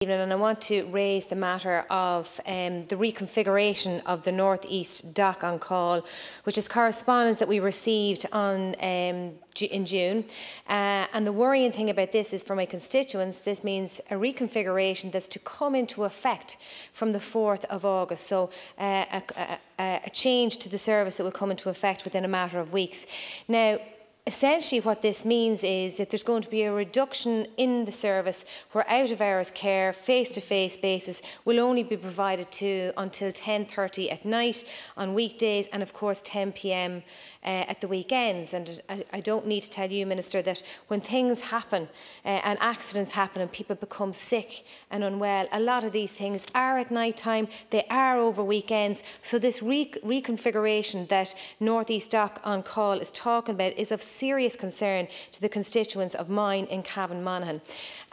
And I want to raise the matter of the reconfiguration of the North East DOC on call, which is correspondence that we received on in June. And the worrying thing about this is, for my constituents, this means a reconfiguration that's to come into effect from the 4th of August. So a change to the service that will come into effect within a matter of weeks. Now, essentially what this means is that there's going to be a reduction in the service where out-of-hours care, face-to-face basis, will only be provided to until 10:30 at night on weekdays, and of course 10 p.m. At the weekends. And I don't need to tell you, Minister, that when things happen and accidents happen and people become sick and unwell, a lot of these things are at night time, they are over weekends. So this reconfiguration that North East DOC on call is talking about is of serious concern to the constituents of mine in Cavan and Monaghan.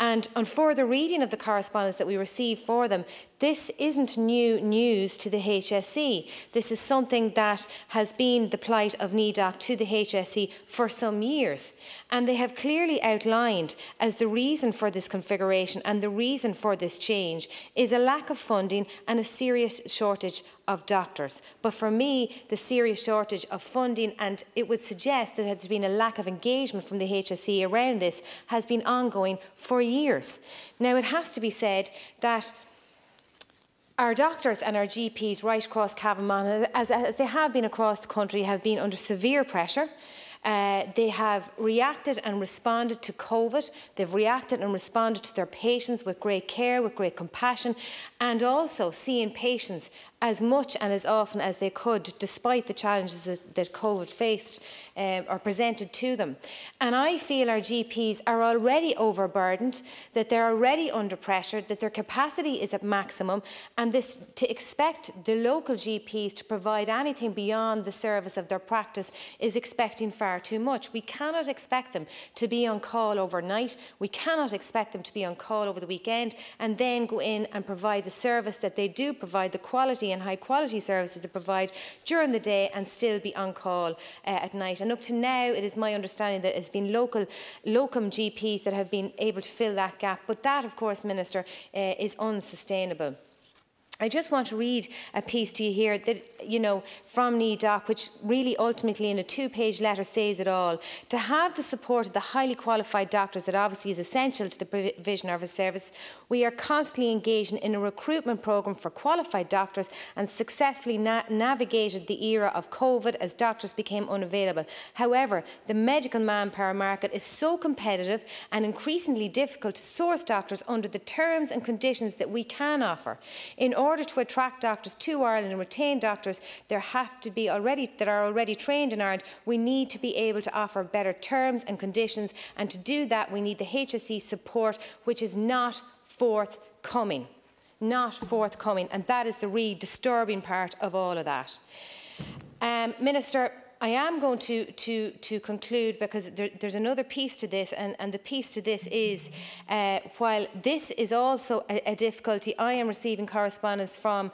And on further reading of the correspondence that we received for them, this isn't new news to the HSE. This is something that has been the plight of NEDOC to the HSE for some years. And they have clearly outlined as the reason for this configuration and the reason for this change is a lack of funding and a serious shortage of doctors. But for me, the serious shortage of funding, and it would suggest that there's been a lack of engagement from the HSE around this, has been ongoing for years. Now, it has to be said that our doctors and our GPs right across Cavan and Monaghan, as they have been across the country, have been under severe pressure. They have reacted and responded to COVID. They've reacted and responded to their patients with great care, with great compassion, and also seeing patients as much and as often as they could, despite the challenges that COVID faced or presented to them. And I feel our GPs are already overburdened, that they're already under pressure, that their capacity is at maximum, and this, to expect the local GPs to provide anything beyond the service of their practice is expecting far too much. We cannot expect them to be on call overnight. We cannot expect them to be on call over the weekend and then go in and provide the service that they do provide, the quality and high quality services they provide during the day, and still be on call at night. And up to now, it is my understanding that it's been locum GPs that have been able to fill that gap. But that, of course, Minister, is unsustainable. I just want to read a piece to you here that, from NEDOC, which really ultimately in a 2-page letter says it all. To have the support of the highly qualified doctors that obviously is essential to the provision of a service, we are constantly engaging in a recruitment programme for qualified doctors and successfully navigated the era of COVID as doctors became unavailable. However, the medical manpower market is so competitive and increasingly difficult to source doctors under the terms and conditions that we can offer. In order to attract doctors to Ireland and retain doctors that are already trained in Ireland, we need to be able to offer better terms and conditions, and to do that we need the HSE support, which is not forthcoming. Not forthcoming, and that is the really disturbing part of all of that. Minister, I am going to conclude, because there's another piece to this, and the piece to this is, while this is also a difficulty, I am receiving correspondence from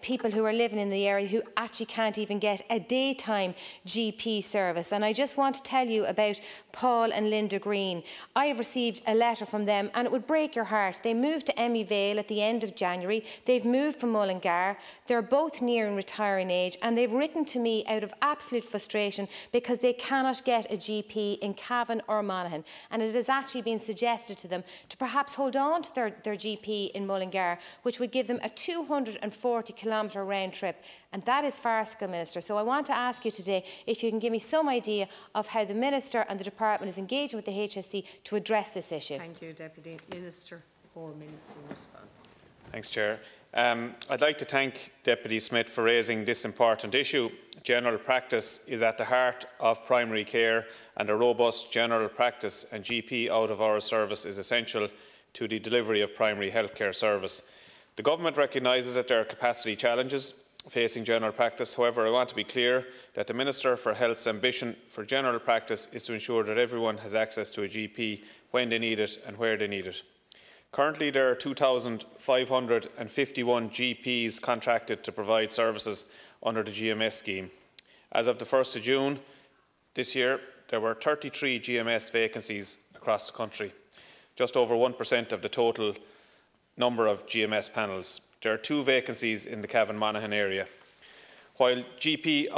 people who are living in the area who actually can't even get a daytime GP service. And I just want to tell you about Paul and Linda Green. I have received a letter from them, and it would break your heart. They moved to Emmy Vale at the end of January. They've moved from Mullingar. They're both nearing retiring age, and they've written to me out of absolute frustration because they cannot get a GP in Cavan or Monaghan. And it has actually been suggested to them to perhaps hold on to their GP in Mullingar, which would give them a 240-kilometre round trip. And that is farcical, Minister. So I want to ask you today if you can give me some idea of how the Minister and the Department is engaging with the HSE to address this issue. Thank you, Deputy Minister. 4 minutes in response. Thanks, Chair. I'd like to thank Deputy Smith for raising this important issue. General practice is at the heart of primary care, and a robust general practice and GP out-of-hours service is essential to the delivery of primary healthcare service. The Government recognises that there are capacity challenges facing general practice. However, I want to be clear that the Minister for Health's ambition for general practice is to ensure that everyone has access to a GP when they need it and where they need it. Currently, there are 2,551 GPs contracted to provide services under the GMS scheme. As of the 1st of June this year, there were 33 GMS vacancies across the country. Just over 1% of the total number of GMS panels. There are 2 vacancies in the Cavan and Monaghan area. While GPs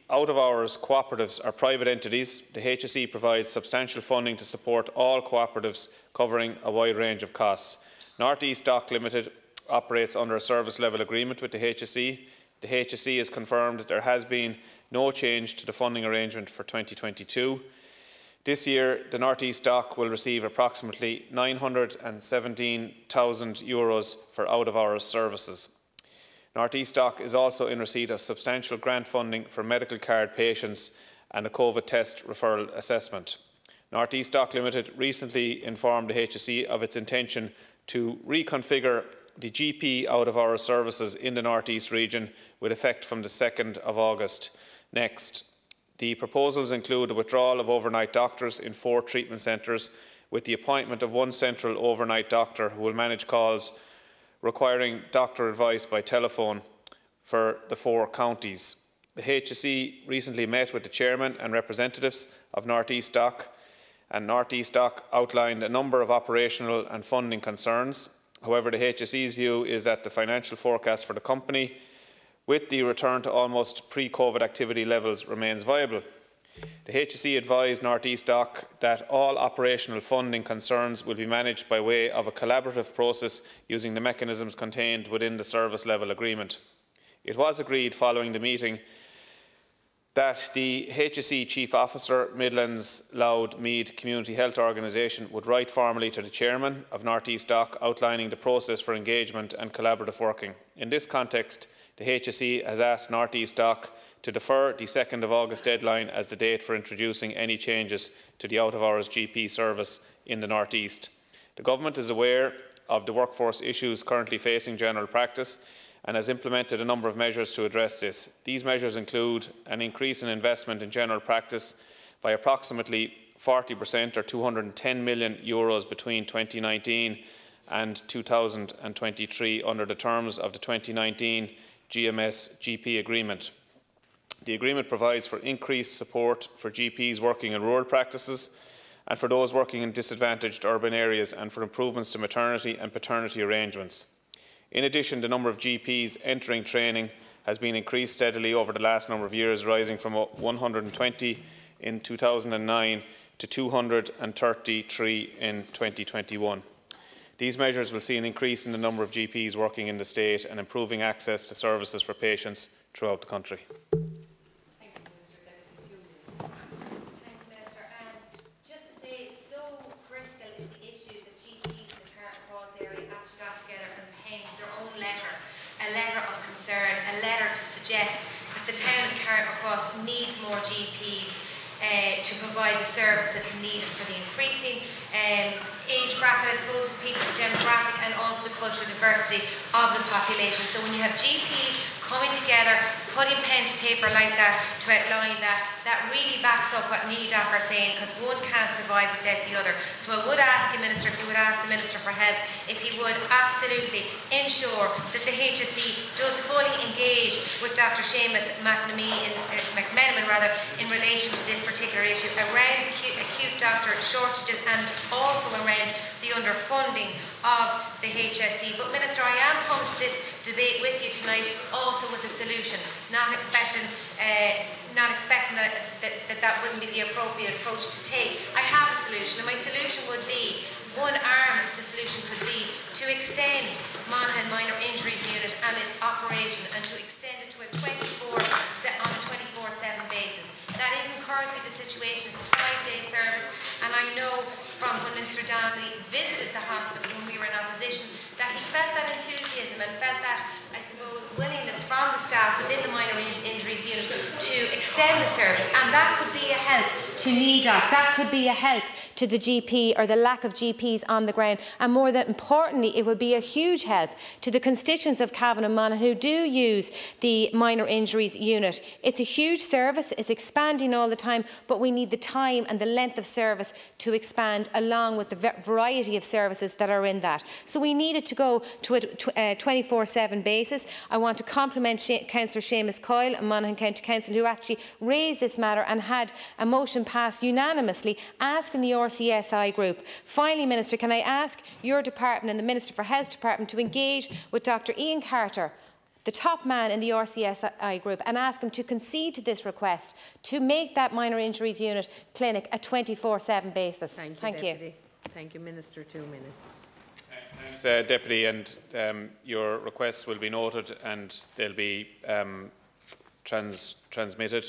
out-of-hours cooperatives are private entities, the HSE provides substantial funding to support all cooperatives covering a wide range of costs. North East Dock Limited operates under a service level agreement with the HSE. The HSE has confirmed that there has been no change to the funding arrangement for 2022. This year, the North East Dock will receive approximately €917,000 for out-of-hours services. North East Dock is also in receipt of substantial grant funding for medical card patients and a COVID test referral assessment. North East Dock Limited recently informed the HSE of its intention to reconfigure the GP out-of-hours services in the North East region with effect from the 2nd of August next. The proposals include a withdrawal of overnight doctors in 4 treatment centres, with the appointment of 1 central overnight doctor who will manage calls requiring doctor advice by telephone for the 4 counties. The HSE recently met with the chairman and representatives of North East Dock, and North East Dock outlined a number of operational and funding concerns. However, the HSE's view is that the financial forecast for the company, with the return to almost pre-COVID activity levels, remains viable. The HSE advised North East Dock that all operational funding concerns will be managed by way of a collaborative process using the mechanisms contained within the service level agreement. It was agreed following the meeting that the HSE Chief Officer, Midlands Louth Meath Community Health Organisation, would write formally to the Chairman of North East Dock outlining the process for engagement and collaborative working. In this context, the HSE has asked North East Dock to defer the 2nd of August deadline as the date for introducing any changes to the out-of-hours GP service in the North East. The Government is aware of the workforce issues currently facing general practice and has implemented a number of measures to address this. These measures include an increase in investment in general practice by approximately 40% or €210 million between 2019 and 2023 under the terms of the 2019 GMS GP agreement. The agreement provides for increased support for GPs working in rural practices and for those working in disadvantaged urban areas, and for improvements to maternity and paternity arrangements. In addition, the number of GPs entering training has been increased steadily over the last number of years, rising from 120 in 2009 to 233 in 2021. These measures will see an increase in the number of GPs working in the state and improving access to services for patients throughout the country. A letter to suggest that the town of Carrickmacross needs more GPs to provide the service that's needed for the increasing age bracket, I suppose, of people, the demographic, and also the cultural diversity of the population. So when you have GPs coming together, putting pen to paper like that to outline that, that really backs up what NEDOC are saying, because one can't survive without the other. So I would ask you, Minister, if you would ask the Minister for Health, if he would absolutely ensure that the HSE does fully engage with Dr. Seamus McMenamin in relation to this particular issue around acute doctor shortages and also around the underfunding of the HSE. But Minister, I am coming to this debate with you tonight also with a solution, not expecting that wouldn't be the appropriate approach to take. I have a solution, and my solution would be, one arm of the solution could be to extend Monaghan Minor Injuries Unit and its operation, and to extend it to a 24/7 basis. That isn't currently the situation. It's a 5-day service, and I know from when Minister Donnelly visited the hospital when we were in opposition that he felt that enthusiasm and felt that, I suppose, willingness from the staff within the Minor Injuries Unit to extend the service, and that could be a help to NEDOC, that could be a help to the GP or the lack of GPs on the ground, and more than importantly, it would be a huge help to the constituents of Cavan and Monaghan who do use the Minor Injuries Unit. It's a huge service, it's expanding all the time, but we need the time and the length of service to expand and along with the variety of services that are in that. So we needed to go to a 24/7 basis. I want to compliment Councillor Seamus Coyle and Monaghan County Council, who actually raised this matter and had a motion passed unanimously asking the RCSI group. Finally, Minister, can I ask your department and the Minister for Health Department to engage with Dr. Ian Carter, the top man in the RCSI group, and ask him to concede to this request to make that minor injuries unit clinic a 24/7 basis. Thank you, Thank Deputy. you. Thank you, Minister. 2 minutes. Thanks, Deputy, and your requests will be noted and they'll be transmitted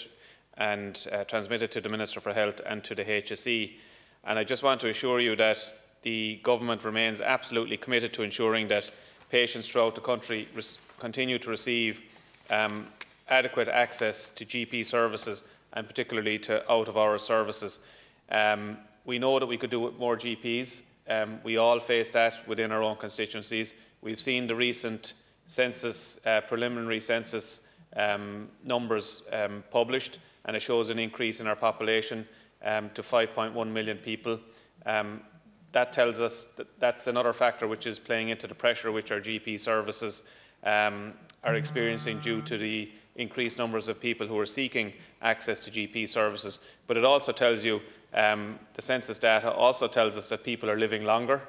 to the Minister for Health and to the HSE. And I just want to assure you that the Government remains absolutely committed to ensuring that patients throughout the country continue to receive adequate access to GP services, and particularly to out-of-hours services. We know that we could do with more GPs. We all face that within our own constituencies. We've seen the recent census, preliminary census numbers published, and it shows an increase in our population to 5.1 million people. That tells us that that's another factor which is playing into the pressure which our GP services are experiencing due to the increased numbers of people who are seeking access to GP services. But it also tells you, the census data also tells us that people are living longer.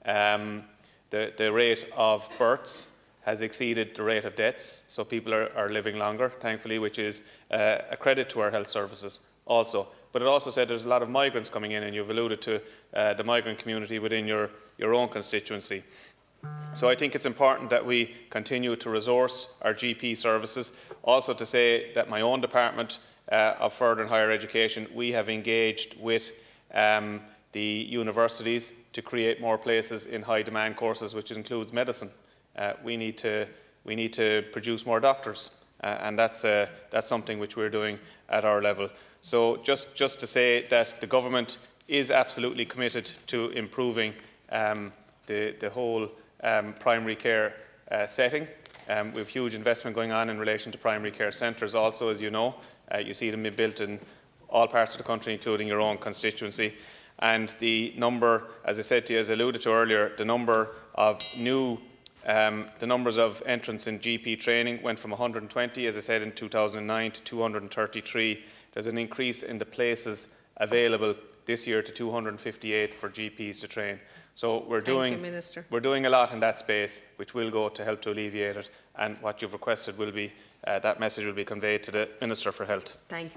The rate of births has exceeded the rate of deaths, so people are living longer, thankfully, which is a credit to our health services also. But it also said there's a lot of migrants coming in, and you've alluded to the migrant community within your own constituency. So I think it's important that we continue to resource our GP services. Also to say that my own department of further and higher education, we have engaged with the universities to create more places in high demand courses, which includes medicine. We need to produce more doctors, and that's something which we're doing at our level. So just to say that the Government is absolutely committed to improving the whole primary care setting. We have huge investment going on in relation to primary care centres also, as you know. You see them being built in all parts of the country, including your own constituency. And the number, as I said to you, as I alluded to earlier, the number of the numbers of entrants in GP training went from 120, as I said, in 2009 to 233. There's an increase in the places available this year to 258 for GPs to train. So we're doing a lot in that space, which will go to help to alleviate it. And what you've requested will be that message will be conveyed to the Minister for Health. Thank you.